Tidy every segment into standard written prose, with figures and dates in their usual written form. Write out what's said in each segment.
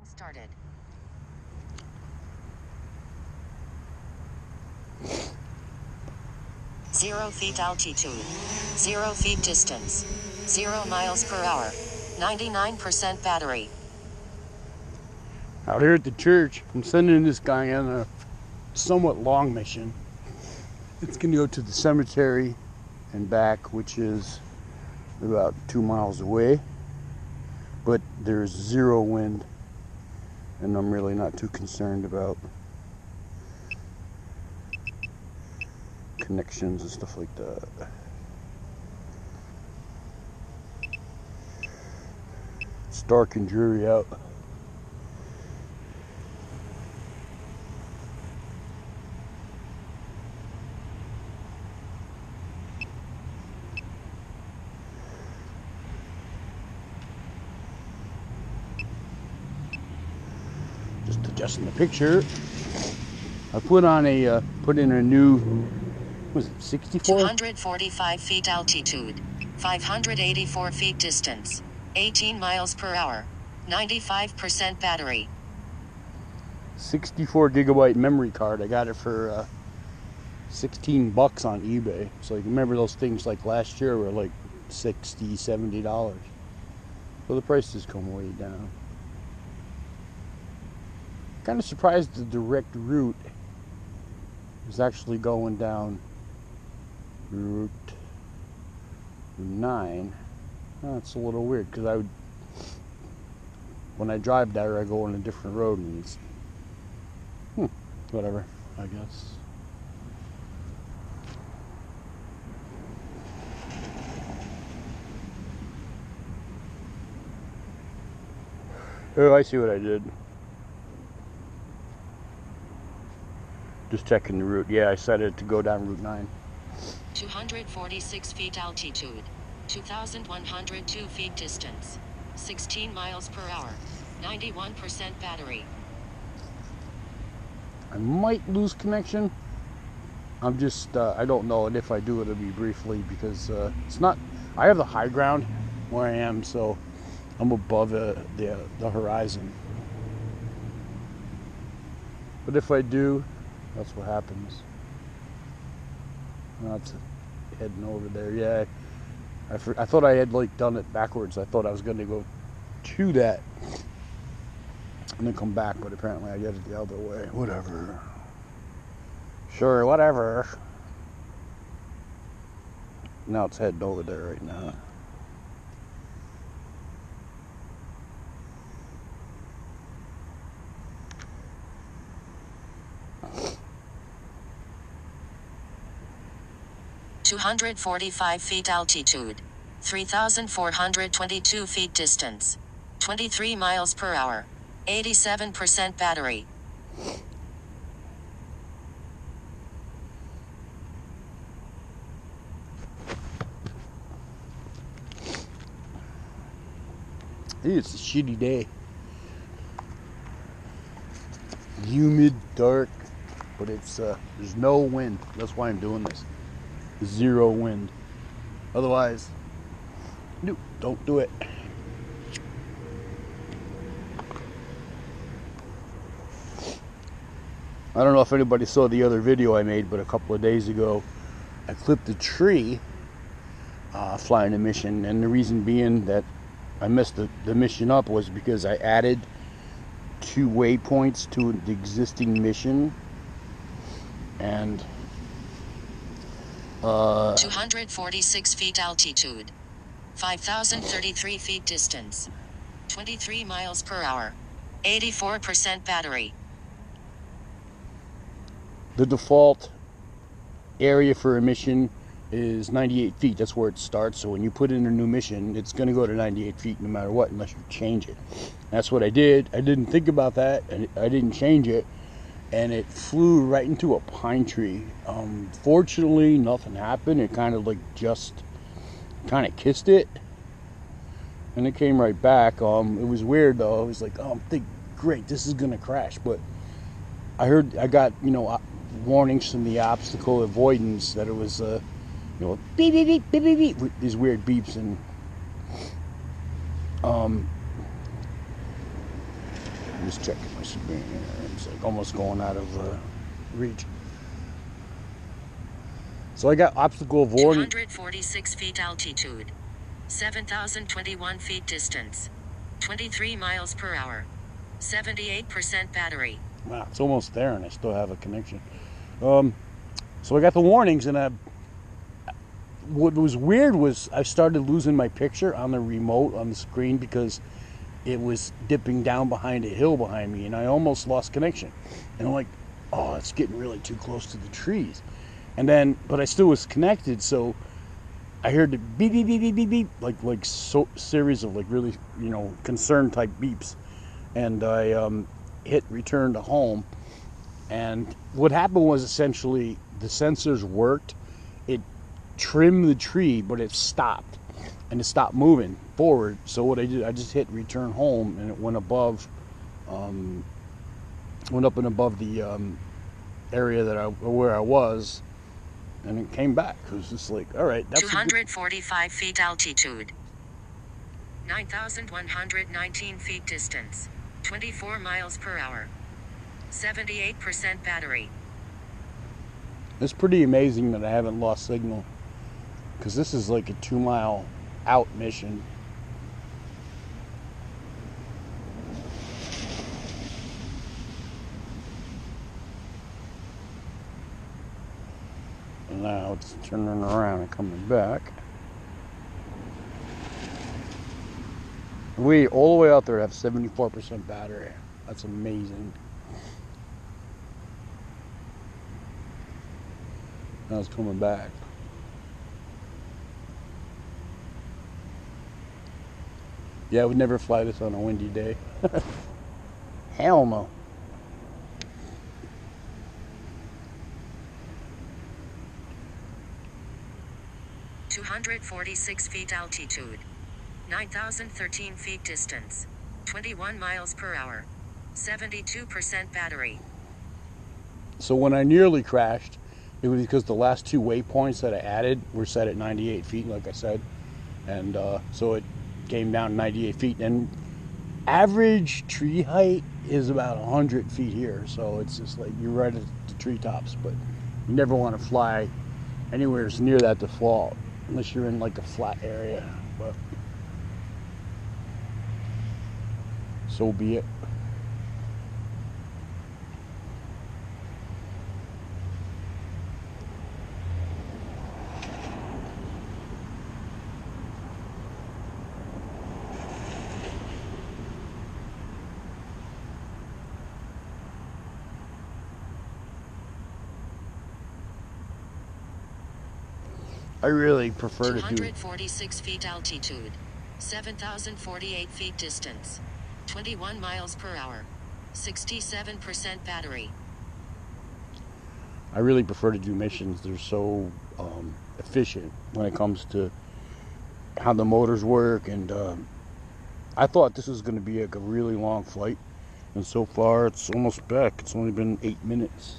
Started. 0 feet altitude. 0 feet distance. 0 miles per hour. 99% battery. Out here at the church, I'm sending this guy on a somewhat long mission. It's going to go to the cemetery and back, which is about 2 miles away. But there's 0 wind, and I'm really not too concerned about connections and stuff like that. It's dark and dreary out. Just adjusting the picture. I put in a new, was it 64? 245 feet altitude. 584 feet distance. 18 miles per hour. 95% battery. 64 gigabyte memory card. I got it for 16 bucks on eBay. So you remember those things like last year were like $60, $70. So the prices come way down. Kind of surprised the direct route is actually going down Route 9. That's a little weird because when I drive there, I go on a different road and it's whatever, I guess. Oh, I see what I did. Just checking the route. Yeah, I set it to go down Route 9. 246 feet altitude. 2,102 feet distance. 16 miles per hour. 91% battery. I might lose connection. I'm just, I don't know, and if I do, it'll be briefly because it's not, I have the high ground where I am, so I'm above the horizon. But if I do, that's what happens. That's heading over there. Yeah, I thought I had like done it backwards. I thought I was going to go to that and then come back, but apparently I did it the other way. Whatever. Sure, whatever. Now it's heading over there right now. $245 feet altitude. 3,422 feet distance. 23 miles per hour. 87% battery. It's a shitty day. Humid, dark, but it's there's no wind. That's why I'm doing this. 0 wind. Otherwise, no, don't do it. I don't know if anybody saw the other video I made, but a couple of days ago, I clipped a tree flying a mission, and the reason being that I messed the mission up was because I added 2 waypoints to the existing mission, and 246 feet altitude. 5,033 feet distance. 23 miles per hour. 84% battery. The default area for a mission is 98 feet. That's where it starts. So when you put in a new mission, it's going to go to 98 feet no matter what, unless you change it. That's what I did. I didn't think about that, and I didn't change it, and it flew right into a pine tree. Fortunately, nothing happened. It kind of like just kind of kissed it, and it came right back. It was weird though. I was like, oh, I'm thinking, great, this is going to crash, but I got, warnings from the obstacle avoidance that it was, beep, beep, beep, beep, beep, beep, these weird beeps, and I'm just checking my screen here. It's like almost going out of reach. So I got obstacle avoiding. 246 feet altitude. 7,021 feet distance. 23 miles per hour. 78% battery. Wow, it's almost there and I still have a connection. So I got the warnings, and what was weird was I started losing my picture on the remote on the screen because it was dipping down behind a hill behind me, and I almost lost connection. And I'm like, oh, it's getting really too close to the trees. And then, but I still was connected, so I heard the beep, beep, beep, beep, beep, beep, like series of like really, concern type beeps. And I hit return to home. And what happened was essentially the sensors worked. It trimmed the tree, but it stopped. And it stopped moving forward. So what I did, I just hit return home, and it went above, went up and above the area where I was, and it came back. It was just like, all right, that's 245 feet altitude. 9,119 feet distance. 24 miles per hour. 78% battery. It's pretty amazing that I haven't lost signal, because this is like a 2-mile out mission. And now it's turning around and coming back. We all the way out there have 74% battery. That's amazing. Now it's coming back. Yeah, I would never fly this on a windy day. Hell no. (246 feet altitude. 9,013 feet distance. 21 miles per hour. 72% battery. So when I nearly crashed, it was because the last 2 waypoints that I added were set at 98 feet, like I said. And so it came down 98 feet. And average tree height is about 100 feet here. So it's just like you're right at the treetops. But you never want to fly anywhere near that default unless you're in like a flat area. But so be it. I really prefer to do 246 feet altitude. 7,048 feet distance. 21 miles per hour. 67% battery. I really prefer to do missions. They're so efficient when it comes to how the motors work, and I thought this was going to be like a really long flight, and so far it's almost back. It's only been 8 minutes.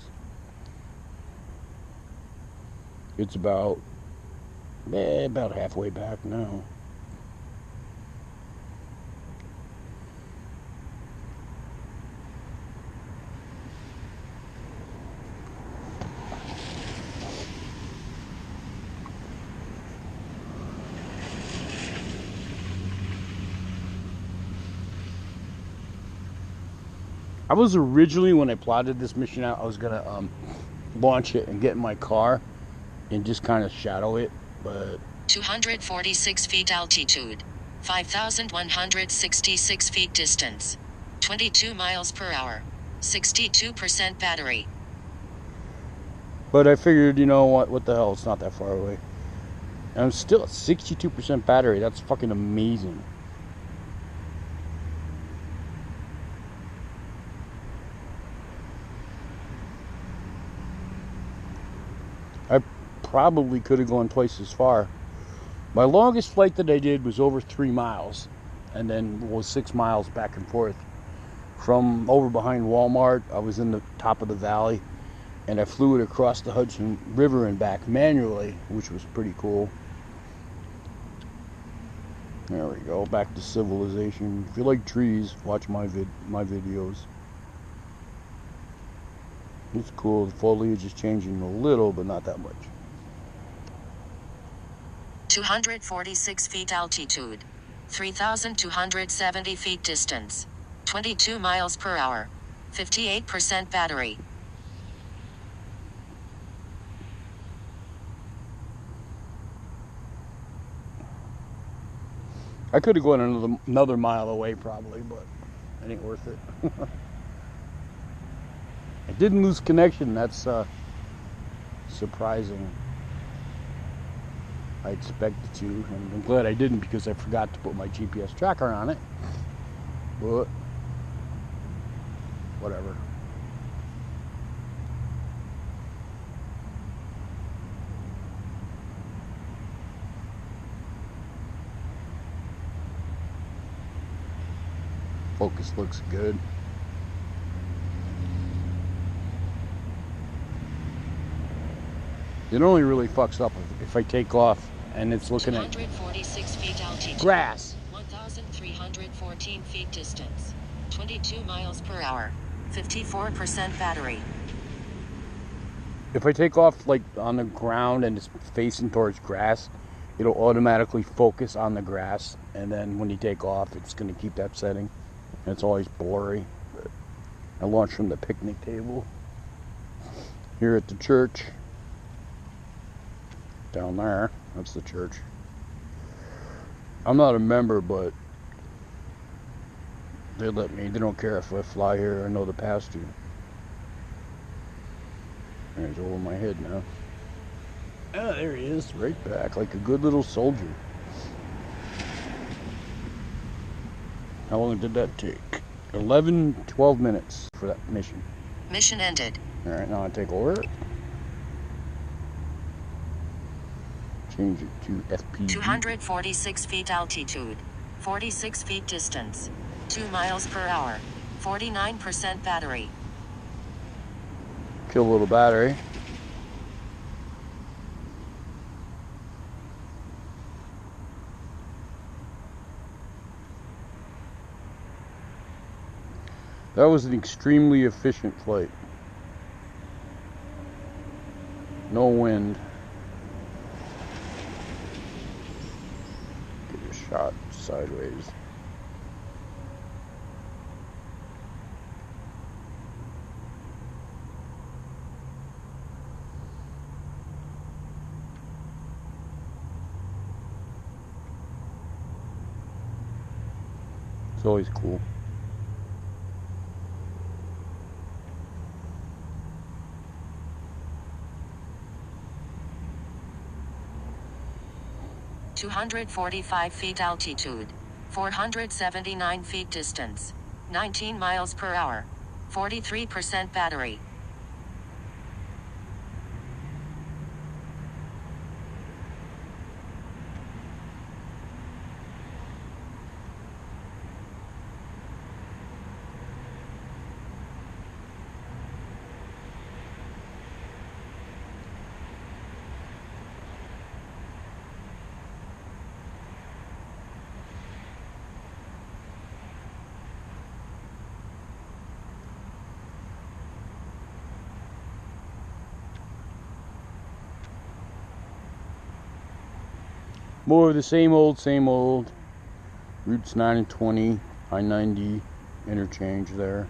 It's about halfway back now. I was originally, when I plotted this mission out, I was gonna launch it and get in my car and just kind of shadow it, but 246 feet altitude. 5,166 feet distance. 22 miles per hour. 62% battery. But I figured, you know what the hell, it's not that far away. And I'm still at 62% battery. That's fucking amazing. I probably could have gone twice as far. My longest flight that I did was over 3 miles, and then was 6 miles back and forth. From over behind Walmart, I was in the top of the valley, and I flew it across the Hudson River and back manually, which was pretty cool. There we go, back to civilization. If you like trees, watch my videos. It's cool, the foliage is changing a little, but not that much. 246 feet altitude. 3,270 feet distance. 22 miles per hour. 58% battery. I could have gone another mile away probably, but it ain't worth it. I didn't lose connection. That's surprising. I expected to, and I'm glad I didn't because I forgot to put my GPS tracker on it. But whatever. Focus looks good. It only really fucks up if I take off and it's looking at 246 feet altitude. Grass. 1,314 feet distance. 22 miles per hour. 54% battery. If I take off like on the ground and it's facing towards grass, it'll automatically focus on the grass, and then when you take off, it's going to keep that setting. And it's always blurry. But I launched from the picnic table here at the church. Down there, that's the church. I'm not a member, but they let me. They don't care if I fly here or know the pastor. There's over my head now. Ah, there he is, right back, like a good little soldier. How long did that take? 12 minutes for that mission. Mission ended. Alright, now I take over. Change it to FPV. 246 feet altitude. 46 feet distance. 2 miles per hour. 49% battery. Kill a little battery. That was an extremely efficient flight. No wind. Get a shot sideways. It's always cool. $245 feet altitude. 479 feet distance. 19 miles per hour. 43% battery. More of the same old, same old. Routes 9 and 20, I-90 interchange there.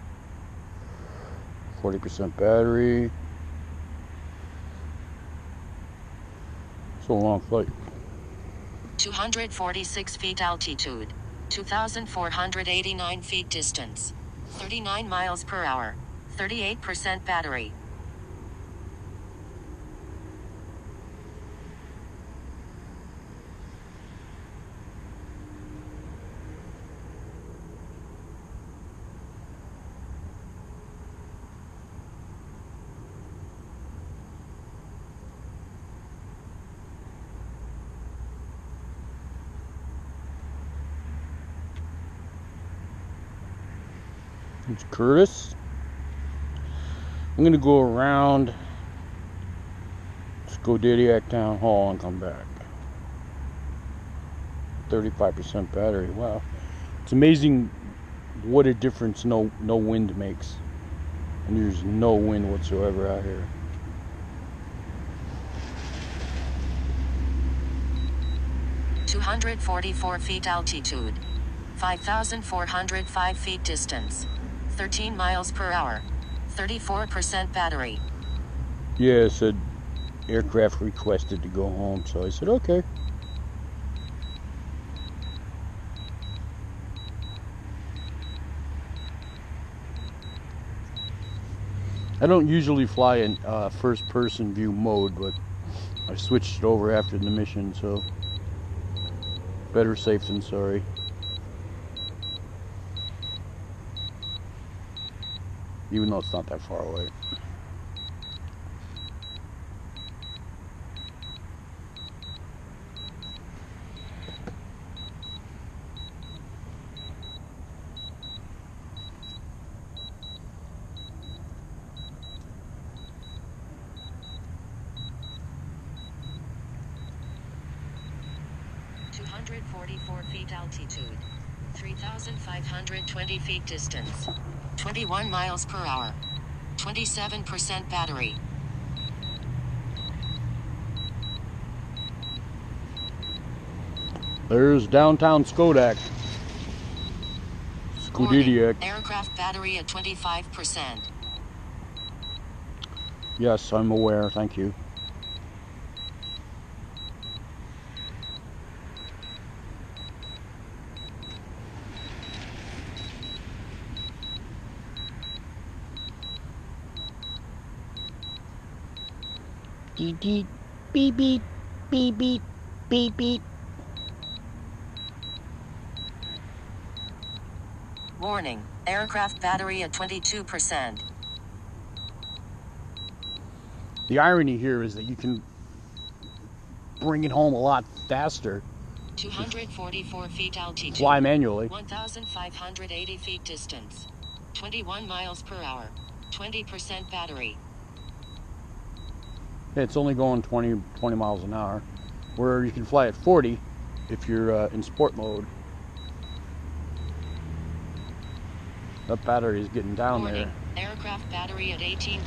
40% battery. It's a long flight. 246 feet altitude. 2,489 feet distance. 39 miles per hour. 38% battery. It's Curtis. I'm gonna go around Scodadiac Town Hall and come back. 35% battery. Wow. It's amazing what a difference no wind makes. And there's no wind whatsoever out here. (244 feet altitude, 5,405 feet distance, 13 miles per hour, 34% battery. Yeah, it said aircraft requested to go home, so I said okay. I don't usually fly in first-person view mode, but I switched it over after the mission, so better safe than sorry. Even though it's not that far away. (244 feet altitude, 3,520 feet distance, 21 miles per hour, 27% battery. There's downtown Skodak. Warning, aircraft battery at 25%. Yes, I'm aware, thank you. Beep beep beep beep beep beep beep beep. Warning, aircraft battery at 22%. The irony here is that you can bring it home a lot faster. 244 feet altitude. Fly manually. 1,580 feet distance. 21 miles per hour. 20% battery. It's only going 20 miles an hour, where you can fly at 40 if you're in sport mode. That battery is getting down Warning, there. aircraft battery at 18%.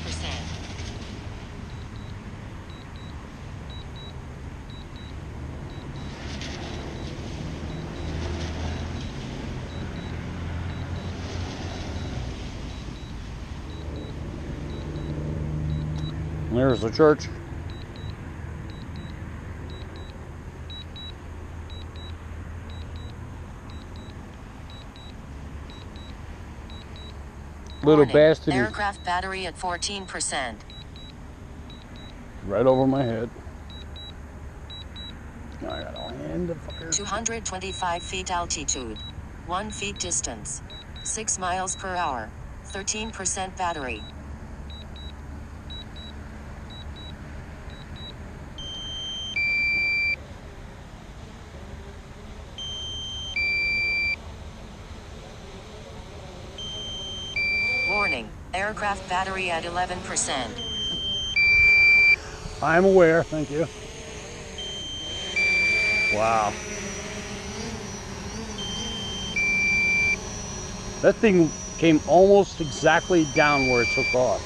There's the church. Little Warning, bastard is aircraft battery at 14%. right over my head. I gotta land the fucker. 225 feet altitude. 1 feet distance. 6 miles per hour. 13% battery. Warning, aircraft battery at 11%. I'm aware, thank you. Wow. That thing came almost exactly down where it took off.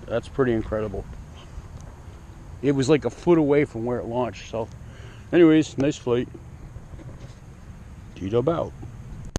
That's pretty incredible. It was like a foot away from where it launched, so anyways, nice flight. Tito out.